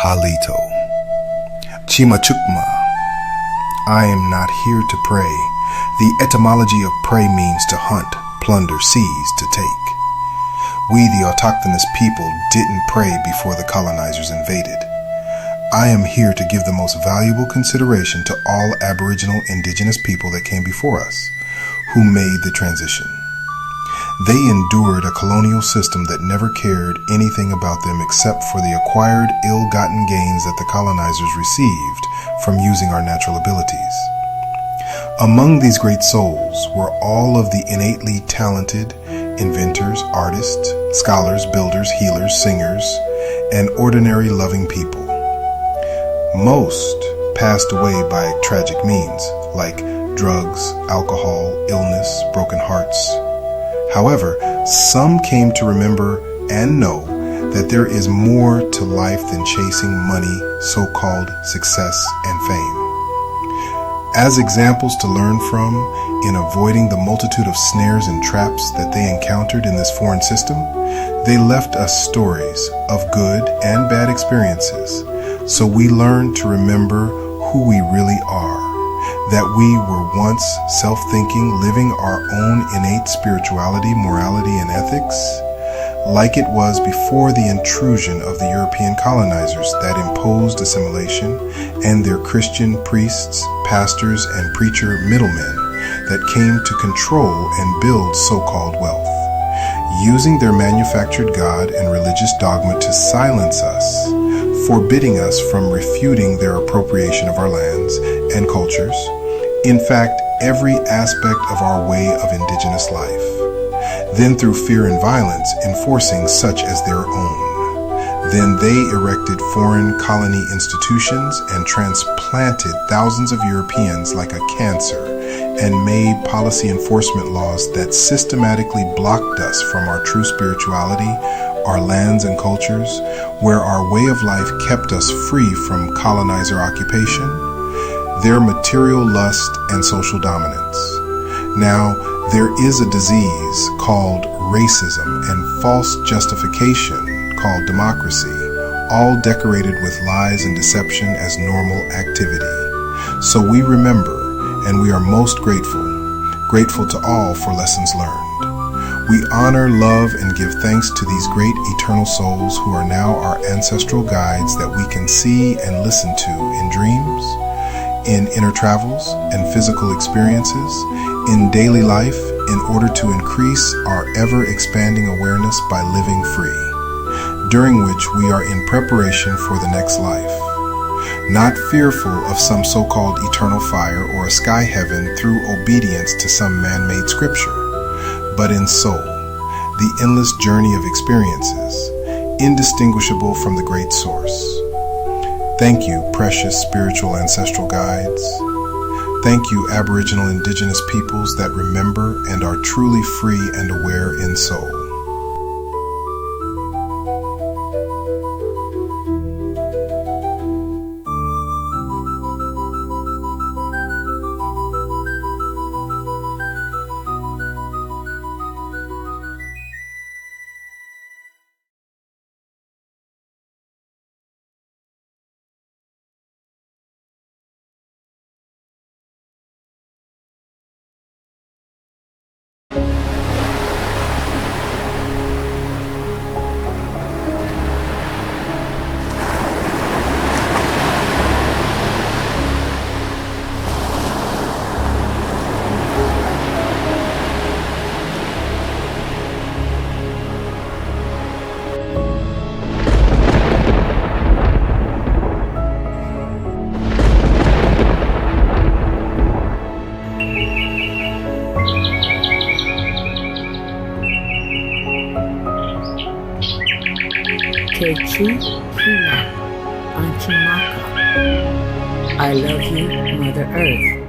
Halito. Chimachukma. I am not here to pray. The etymology of pray means to hunt, plunder, seize, to take. We, the autochthonous people, didn't pray before the colonizers invaded. I am here to give the most valuable consideration to all Aboriginal Indigenous people that came before us, who made the transition. They endured a colonial system that never cared anything about them except for the acquired, ill-gotten gains that the colonizers received from using our natural abilities. Among these great souls were all of the innately talented inventors, artists, scholars, builders, healers, singers, and ordinary loving people. Most passed away by tragic means, like drugs, alcohol, illness, broken hearts. However, some came to remember and know that there is more to life than chasing money, so-called success and fame. As examples to learn from in avoiding the multitude of snares and traps that they encountered in this foreign system, they left us stories of good and bad experiences, so we learn to remember who we really are, that we were once self-thinking, living our own innate spirituality, morality, and ethics, like it was before the intrusion of the European colonizers that imposed assimilation and their Christian priests, pastors, and preacher middlemen that came to control and build so-called wealth, using their manufactured God and religious dogma to silence us, forbidding us from refuting their appropriation of our lands and cultures, in fact, every aspect of our way of indigenous life. Then through fear and violence, enforcing such as their own. Then they erected foreign colony institutions and transplanted thousands of Europeans like a cancer and made policy enforcement laws that systematically blocked us from our true spirituality, our lands and cultures, where our way of life kept us free from colonizer occupation, their material lust and social dominance. Now, there is a disease called racism and false justification called democracy, all decorated with lies and deception as normal activity. So we remember, and we are most grateful to all for lessons learned. We honor, love, and give thanks to these great eternal souls who are now our ancestral guides that we can see and listen to in dreams, in inner travels and physical experiences, in daily life, in order to increase our ever-expanding awareness by living free, during which we are in preparation for the next life, not fearful of some so-called eternal fire or a sky heaven through obedience to some man-made scripture, but in soul, the endless journey of experiences, indistinguishable from the great source. Thank you, precious spiritual ancestral guides. Thank you, Aboriginal Indigenous peoples that remember and are truly free and aware in soul. I love you, Mother Earth.